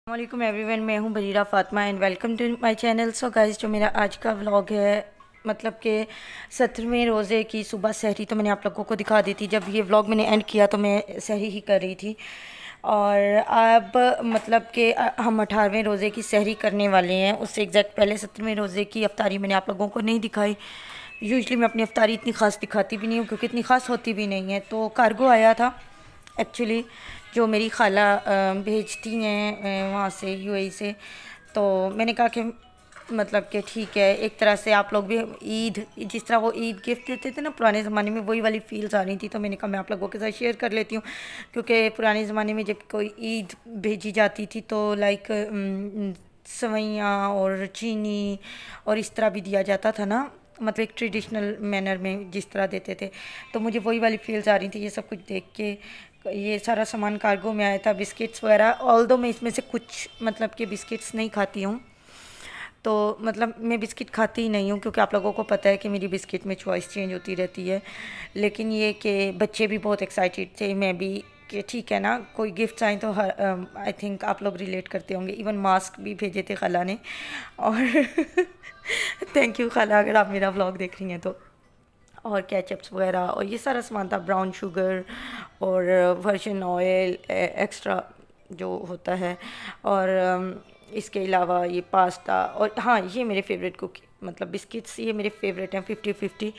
वालेकुम एवरीवन, मैं हूं Barira Fatima and welcome to my channel. So guys, जो मेरा आज का व्लॉग है मतलब कि 17वें रोज़े की सुबह सहरी तो मैंने आप लोगों को दिखा दी थी। जब ये व्लॉग मैंने एंड किया तो मैं सहरी ही कर रही थी और अब मतलब कि हम 18वें रोज़े की सहरी करने वाले हैं। उससे एग्जैक्ट पहले 17वें रोज़े की अफ्तारी मैंने आप लोगों को नहीं दिखाई। यूजुअली मैं अपनी अफ्तारी इतनी ख़ास दिखाती भी नहीं हूँ क्योंकि इतनी ख़ास होती भी नहीं है। तो कार्गो आया था एक्चुअली, जो मेरी खाला भेजती हैं वहाँ से यूएई से। तो मैंने कहा कि मतलब कि ठीक है, एक तरह से आप लोग भी ईद, जिस तरह वो ईद गिफ्ट देते थे ना पुराने ज़माने में, वही वाली फील्स आ रही थी। तो मैंने कहा मैं आप लोगों के साथ शेयर कर लेती हूँ क्योंकि पुराने ज़माने में जब कोई ईद भेजी जाती थी तो लाइक सवैयाँ और चीनी और इस तरह भी दिया जाता था ना, मतलब एक ट्रेडिशनल मैनर में जिस तरह देते थे। तो मुझे वही वाली फील्स आ रही थी ये सब कुछ देख के। ये सारा सामान कार्गो में आया था, बिस्किट्स वगैरह। ऑल दो मैं इसमें से कुछ मतलब कि बिस्किट्स नहीं खाती हूँ, तो मतलब मैं बिस्किट खाती ही नहीं हूँ क्योंकि आप लोगों को पता है कि मेरी बिस्किट में चॉइस चेंज होती रहती है। लेकिन ये कि बच्चे भी बहुत एक्साइटेड थे, मैं भी, कि ठीक है ना, कोई गिफ्ट्स आए तो आई थिंक आप लोग रिलेट करते होंगे। इवन मास्क भी भेजे थे खाला ने। और थैंक यू खाला, अगर आप मेरा व्लॉग देख रही हैं तो। और केचप्स वगैरह और ये सारा सामान था, ब्राउन शुगर और वर्जिन ऑयल एक्स्ट्रा जो होता है। और इसके अलावा ये पास्ता और हाँ, ये मेरे फेवरेट कुकी मतलब बिस्किट्स, ये मेरे फेवरेट हैं 50-50।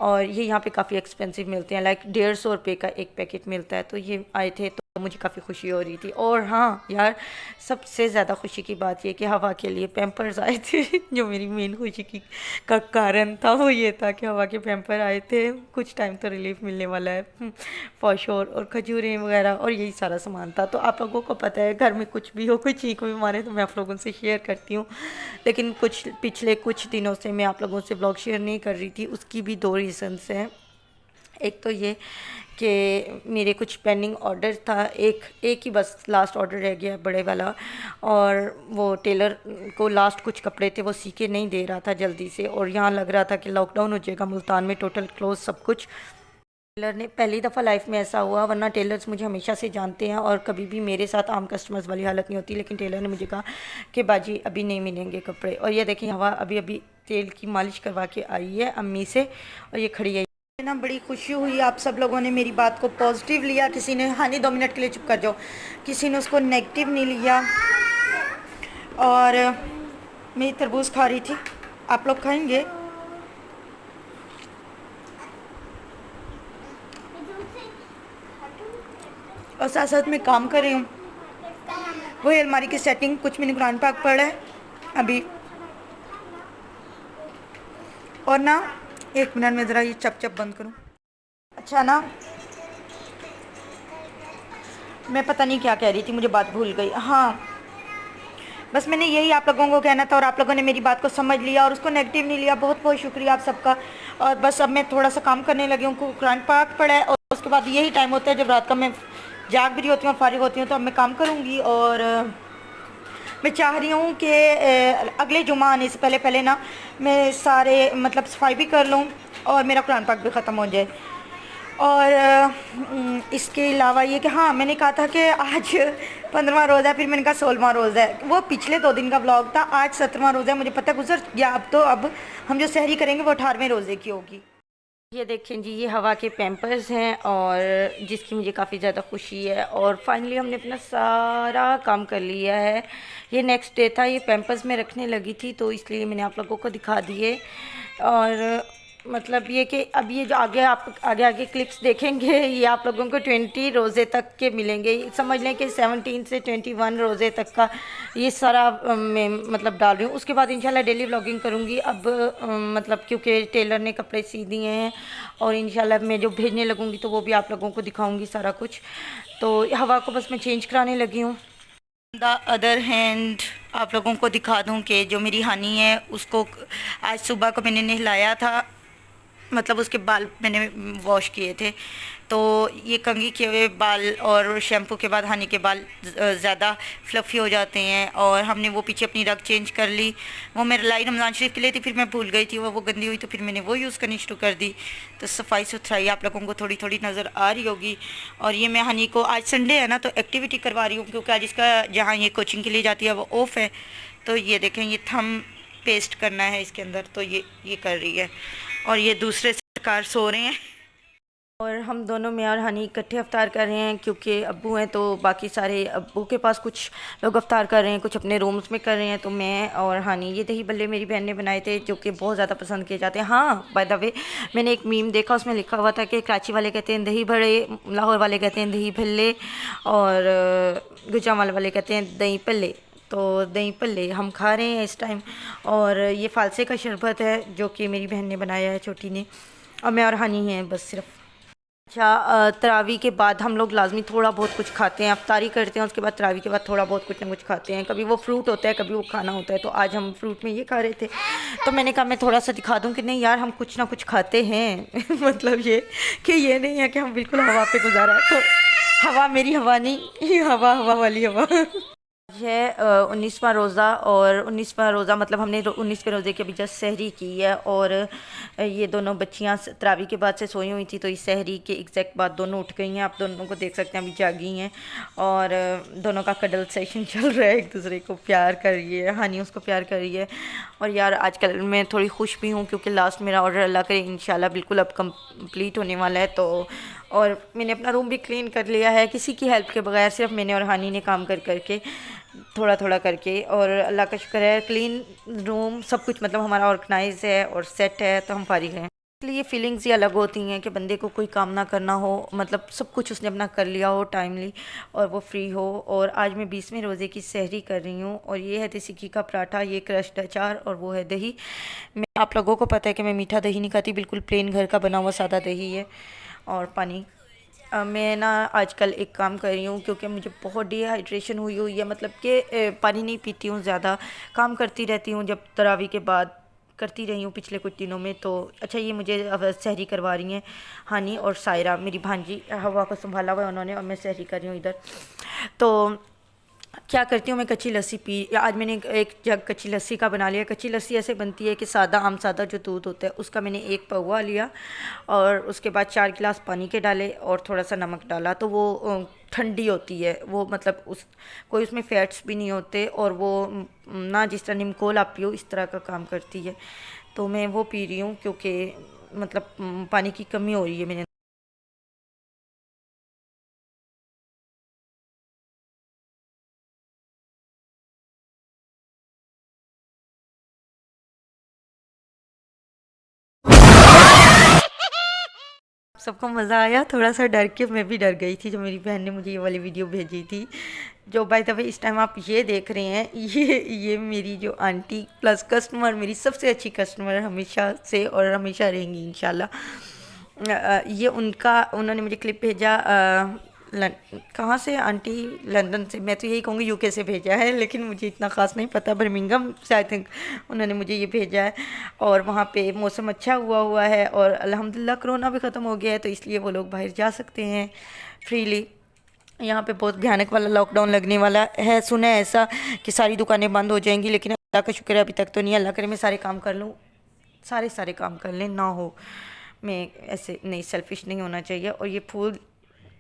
और ये यहाँ पे काफ़ी एक्सपेंसिव मिलते हैं, लाइक 150 रुपये का एक पैकेट मिलता है। तो ये आए थे तो मुझे काफ़ी खुशी हो रही थी। और हाँ यार, सबसे ज़्यादा खुशी की बात ये कि हवा के लिए पैम्पर्स आए थे। जो मेरी मेन खुशी की का कारण था वो ये था कि हवा के पैम्पर आए थे। कुछ टाइम तो रिलीफ मिलने वाला है फॉर श्योर। और खजूरें वगैरह और यही सारा सामान था। तो आप लोगों को पता है घर में कुछ भी हो, कोई चीख भी मारे तो मैं आप लोगों से शेयर करती हूँ। लेकिन कुछ पिछले कुछ दिनों से मैं आप लोगों से ब्लॉग शेयर नहीं कर रही थी, उसकी भी दो रीज़न्स हैं। एक तो ये कि मेरे कुछ पेंडिंग ऑर्डर था, एक एक ही बस लास्ट ऑर्डर रह गया बड़े वाला। और वो टेलर को लास्ट कुछ कपड़े थे वो सी के नहीं दे रहा था जल्दी से, और यहाँ लग रहा था कि लॉकडाउन हो जाएगा मुल्तान में, टोटल क्लोज सब कुछ। टेलर ने पहली दफ़ा लाइफ में ऐसा हुआ, वरना टेलर्स मुझे हमेशा से जानते हैं और कभी भी मेरे साथ आम कस्टमर्स वाली हालत नहीं होती। लेकिन टेलर ने मुझे कहा कि बाजी अभी नहीं मिलेंगे कपड़े। और ये देखें, हवा अभी अभी तेल की मालिश करवा के आई है अम्मी से और ये खड़ी है ना। बड़ी खुशी हुई, आप सब लोगों ने मेरी बात को पॉजिटिव लिया। किसी ने, हाँ नहीं 2 मिनट के लिए चुप कर जाओ, किसी ने उसको नेगेटिव नहीं लिया। और मैं तरबूज खा रही थी, आप लोग खाएंगे? और साथ साथ में काम कर रही हूँ, वही अलमारी की सेटिंग, कुछ मैंने कुरान पाक पढ़ा है अभी। और ना, एक मिनट में ज़रा ये चप चप बंद करूँ। अच्छा ना, मैं पता नहीं क्या कह रही थी, मुझे बात भूल गई। हाँ, बस मैंने यही आप लोगों को कहना था और आप लोगों ने मेरी बात को समझ लिया और उसको नेगेटिव नहीं लिया। बहुत बहुत शुक्रिया आप सबका। और बस अब मैं थोड़ा सा काम करने लगी हूँ, कुरान पाक पढ़ा है और उसके बाद यही टाइम होता है जब रात का मैं जाग भी रही होती हूँ और फारिग होती हूँ, तो अब मैं काम करूँगी। और मैं चाह रही हूँ कि अगले जुमा आने से पहले पहले ना मैं सारे मतलब सफाई भी कर लूँ और मेरा कुरान पाक भी ख़त्म हो जाए। और इसके अलावा ये कि हाँ, मैंने कहा था कि आज 15वां रोज़ा है, फिर मैंने कहा 16वां रोज़ा है। वो पिछले 2 दिन का व्लॉग था, आज 17वां रोज़ा है, मुझे पता गुजर गया। अब हम जो सहरी करेंगे वो 18वें रोज़े की होगी। ये देखें जी, ये हवा के पैम्पर्स हैं और जिसकी मुझे काफ़ी ज़्यादा खुशी है। और फाइनली हमने अपना सारा काम कर लिया है। ये नेक्स्ट डे था, ये पैम्पर्स में रखने लगी थी तो इसलिए मैंने आप लोगों को दिखा दिए। और मतलब ये कि अब ये जो आगे आप आगे आगे क्लिप्स देखेंगे ये आप लोगों को 20 रोज़े तक के मिलेंगे। समझ लें कि 17 से 21 रोज़े तक का ये सारा मैं मतलब डाल रही हूँ। उसके बाद इंशाल्लाह डेली व्लॉगिंग करूँगी अब, मतलब क्योंकि टेलर ने कपड़े सी दिए हैं और इंशाल्लाह मैं जो भेजने लगूँगी तो वो भी आप लोगों को दिखाऊँगी सारा कुछ। तो हवा को बस मैं चेंज कराने लगी हूँ। द अदर हैंड आप लोगों को दिखा दूँ कि जो मेरी हनी है उसको आज सुबह को मैंने नहलाया था, मतलब उसके बाल मैंने वॉश किए थे तो ये कंघी किए हुए बाल और शैम्पू के बाद हानि के बाल ज़्यादा फ्लफ़ी हो जाते हैं। और हमने वो पीछे अपनी रग चेंज कर ली, वो मेरे लाई रमज़ान शरीफ के लिए थी, फिर मैं भूल गई थी, वो गंदी हुई तो फिर मैंने वो यूज़ करनी शुरू कर दी। तो सफाई सुथराई आप लोगों को थोड़ी थोड़ी नज़र आ रही होगी। और ये मैं हनी को, आज संडे है ना, तो एक्टिविटी करवा रही हूँ, क्योंकि आज इसका जहाँ ये कोचिंग के लिए जाती है वो ऑफ है। तो ये देखें, ये थम पेस्ट करना है इसके अंदर, तो ये कर रही है। और ये दूसरे सरकार सो रहे हैं और हम दोनों, मैं और हनी, इकट्ठे अफ्तार कर रहे हैं, क्योंकि अब्बू हैं तो बाकी सारे अब्बू के पास कुछ लोग अफ्तार कर रहे हैं, कुछ अपने रूम्स में कर रहे हैं। तो मैं और हनी, ये दही भल्ले मेरी बहन ने बनाए थे, जो कि बहुत ज़्यादा पसंद किए जाते हैं। हाँ, बाय द वे, मैंने एक मीम देखा, उसमें लिखा हुआ था कि कराची वाले कहते हैं दही बड़े, लाहौर वाले कहते हैं दही भल्ले, और गुजरात वाले कहते हैं दही पल्ले। तो दही पल्ले हम खा रहे हैं इस टाइम। और ये फालसे का शरबत है, जो कि मेरी बहन ने बनाया है, छोटी ने, और मैं और हनी हैं बस सिर्फ। अच्छा, तरावी के बाद हम लोग लाजमी थोड़ा बहुत कुछ खाते हैं, अफ्तारी करते हैं, उसके बाद तरावी के बाद थोड़ा बहुत कुछ ना कुछ खाते हैं। कभी वो फ्रूट होता है, कभी वो खाना होता है। तो आज हम फ्रूट में ये खा रहे थे, तो मैंने कहा मैं थोड़ा सा दिखा दूं कि नहीं यार, हम कुछ ना कुछ खाते हैं मतलब ये कि ये नहीं है कि हम बिल्कुल हवा पे गुजारा है। तो हवा मेरी हवा नहीं, हवा हवा वाली हवा। आज है 19वां रोज़ा, और 19वां रोज़ा मतलब हमने 19वें रोज़े की अभी जस्ट सहरी की है। और ये दोनों बच्चियाँ तरावी के बाद से सोई हुई थी, तो इस सहरी के एग्जैक्ट बाद दोनों उठ गई हैं। आप दोनों को देख सकते हैं अभी जागी हैं, और दोनों का कडल सेशन चल रहा है, एक दूसरे को प्यार कर रही है, हानि उसको प्यार कर रही है। और यार आजकल मैं थोड़ी खुश भी हूँ, क्योंकि लास्ट मेरा ऑर्डर अल्लाह करे इंशाल्लाह बिल्कुल अब कंप्लीट होने वाला है। तो और मैंने अपना रूम भी क्लीन कर लिया है, किसी की हेल्प के बगैर, सिर्फ मैंने और हानी ने काम कर करके, थोड़ा थोड़ा करके। और अल्लाह का शुक्र है, क्लीन रूम सब कुछ मतलब हमारा ऑर्गेनाइज है और सेट है, तो हम फारिग हैं। इसलिए फीलिंग्स ही अलग होती हैं कि बंदे को कोई काम ना करना हो, मतलब सब कुछ उसने अपना कर लिया हो टाइमली, और वो फ्री हो। और आज मैं 20वें रोज़े की सहरी कर रही हूँ, और ये है देसी घी का पराठा, ये क्रश्ड अचार, और वो है दही। मैं, आप लोगों को पता है कि मैं मीठा दही नहीं खाती, बिल्कुल प्लेन घर का बना हुआ सादा दही है, और पानी। मैं ना आजकल एक काम कर रही हूँ, क्योंकि मुझे बहुत डिहाइड्रेशन हुई हुई है, मतलब कि पानी नहीं पीती हूँ ज़्यादा, काम करती रहती हूँ, जब तरावी के बाद करती रही हूँ पिछले कुछ दिनों में। तो अच्छा, ये मुझे अब सहरी करवा रही हैं हानी और सायरा, मेरी भांजी, हवा को संभाला हुआ है उन्होंने, और मैं सहरी कर रही हूँ इधर। तो क्या करती हूँ मैं, कच्ची लस्सी पी, या आज मैंने एक जग कच्ची लस्सी का बना लिया। कच्ची लस्सी ऐसे बनती है कि सादा, आम सादा जो दूध होता है उसका मैंने एक पौवा लिया, और उसके बाद 4 गिलास पानी के डाले, और थोड़ा सा नमक डाला, तो वो ठंडी होती है वो, मतलब उस कोई उसमें फैट्स भी नहीं होते, और वो ना जिस तरह निमकोल आप पियो इस तरह का काम करती है। तो मैं वो पी रही हूँ, क्योंकि मतलब पानी की कमी हो रही है मेरे। सबको मज़ा आया, थोड़ा सा डर के मैं भी डर गई थी, जो मेरी बहन ने मुझे ये वाली वीडियो भेजी थी, जो बाय द वे इस टाइम आप ये देख रहे हैं, ये मेरी जो आंटी प्लस कस्टमर, मेरी सबसे अच्छी कस्टमर हमेशा से और हमेशा रहेंगी इंशाल्लाह। ये उनका, उन्होंने मुझे क्लिप भेजा, कहाँ से आंटी, लंदन से, मैं तो यही कहूँगी यूके से भेजा है, लेकिन मुझे इतना ख़ास नहीं पता, बर्मिंघम से आई थिंक उन्होंने मुझे ये भेजा है। और वहाँ पे मौसम अच्छा हुआ है, और अल्हम्दुलिल्लाह कोरोना भी ख़त्म हो गया है, तो इसलिए वो लोग बाहर जा सकते हैं फ्रीली। यहाँ पे बहुत भयानक वाला लॉकडाउन लगने वाला है, सुना है ऐसा कि सारी दुकानें बंद हो जाएंगी, लेकिन अल्लाह का शुक्र है अभी तक तो नहीं। अल्लाह करे मैं सारे काम कर लूँ, सारे सारे काम कर लें, ना हो, मैं ऐसे नहीं, सेल्फिश नहीं होना चाहिए। और ये फूल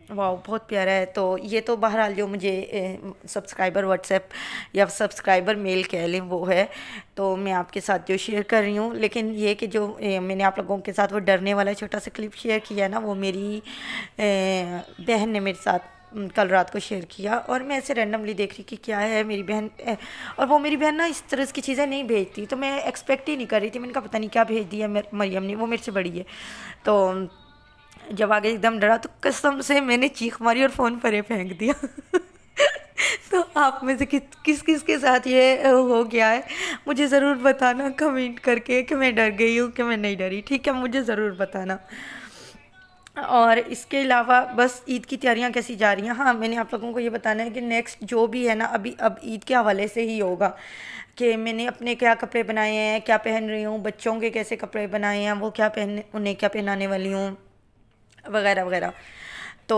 वाह बहुत प्यारा है। तो ये तो बहरहाल जो मुझे सब्सक्राइबर व्हाट्सएप या सब्सक्राइबर मेल कह लें वो है, तो मैं आपके साथ जो शेयर कर रही हूँ। लेकिन ये कि जो मैंने आप लोगों के साथ वो डरने वाला छोटा सा क्लिप शेयर किया है ना, वो मेरी बहन ने मेरे साथ कल रात को शेयर किया, और मैं ऐसे रैंडमली देख रही कि क्या है मेरी बहन, और वो मेरी बहन ना इस तरह की चीज़ें नहीं भेजती, तो मैं एक्सपेक्ट ही नहीं कर रही थी। मैंने कहा पता नहीं क्या भेज दिया मरियम ने, वो मेरे से बड़ी है। तो जब आगे एकदम डरा, तो कसम से मैंने चीख मारी और फ़ोन परे फेंक दिया। तो आप में से किस किस के साथ ये हो गया है, मुझे ज़रूर बताना कमेंट करके, कि मैं डर गई हूँ कि मैं नहीं डरी, ठीक है, मुझे ज़रूर बताना। और इसके अलावा बस ईद की तैयारियां कैसी जा रही हैं। हाँ, मैंने आप लोगों को ये बताना है कि नेक्स्ट जो भी है ना, अभी अब ईद के हवाले से ही होगा, कि मैंने अपने क्या कपड़े बनाए हैं, क्या पहन रही हूँ, बच्चों के कैसे कपड़े बनाए हैं, वो क्या पहन, उन्हें क्या पहनाने वाली हूँ, वगैरह वगैरह। तो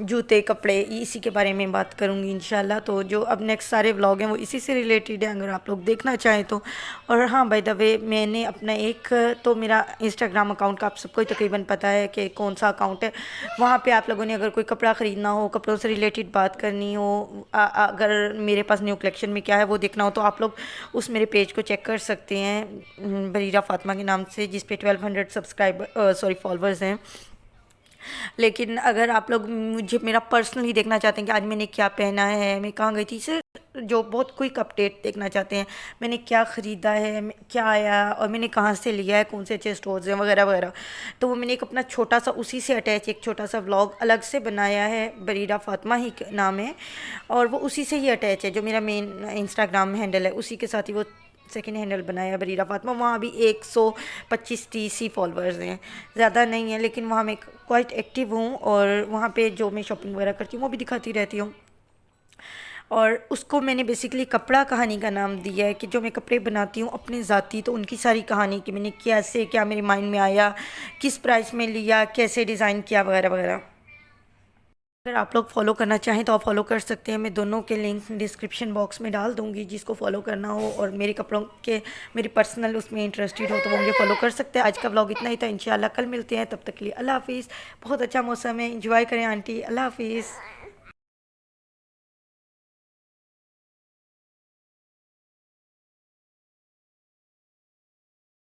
जूते कपड़े इसी के बारे में बात करूँगी इंशाल्लाह। तो जो अब नेक्स्ट सारे व्लॉग हैं वो इसी से रिलेटेड हैं, अगर आप लोग देखना चाहें तो। और हाँ, बाय द वे, मैंने अपना एक, तो मेरा इंस्टाग्राम अकाउंट का आप सबको ही तकरीबन पता है कि कौन सा अकाउंट है। वहाँ पे आप लोगों ने अगर कोई कपड़ा ख़रीदना हो, कपड़ों से रिलेटेड बात करनी हो, अगर मेरे पास न्यू कलेक्शन में क्या है वो देखना हो, तो आप लोग उस मेरे पेज को चेक कर सकते हैं, बरीरा फातिमा के नाम से, जिस पे 1200 सब्सक्राइबर फॉलोअर्स हैं। लेकिन अगर आप लोग मुझे मेरा पर्सनली देखना चाहते हैं कि आज मैंने क्या पहना है, मैं कहाँ गई थी, सर, जो बहुत क्विक अपडेट देखना चाहते हैं, मैंने क्या ख़रीदा है, क्या आया और मैंने कहाँ से लिया है, कौन से अच्छे स्टोर्स हैं वगैरह वगैरह, तो वो मैंने एक अपना छोटा सा उसी से अटैच एक छोटा सा व्लॉग अलग से बनाया है, बरीरा फातिमा ही नाम है, और वो उसी से ही अटैच है, जो मेरा मेन इंस्टाग्राम हैंडल है उसी के साथ ही वो सेकेंड हैंडल बनाया है, बरीरा फातिमा। वहाँ भी 125-30 ही फॉलोअर्स हैं, ज़्यादा नहीं है, लेकिन वहाँ मैं क्वाइट एक्टिव हूँ और वहाँ पे जो मैं शॉपिंग वगैरह करती हूँ वो भी दिखाती रहती हूँ। और उसको मैंने बेसिकली कपड़ा कहानी का नाम दिया है कि जो मैं कपड़े बनाती हूँ अपने ज़ाती, तो उनकी सारी कहानी कि मैंने कैसे, क्या मेरे माइंड में आया, किस प्राइस में लिया, कैसे डिज़ाइन किया वगैरह वगैरह। अगर आप लोग फॉलो करना चाहें तो आप फॉलो कर सकते हैं, मैं दोनों के लिंक डिस्क्रिप्शन बॉक्स में डाल दूंगी, जिसको फॉलो करना हो और मेरे कपड़ों के, मेरी पर्सनल उसमें इंटरेस्टेड हो तो वो मुझे फॉलो कर सकते हैं। आज का व्लॉग इतना ही था, इंशाल्लाह कल मिलते हैं, तब तक के लिए अल्लाह हाफिज़। बहुत अच्छा मौसम है, इंजॉय करें आंटी, अल्लाह हाफिज़।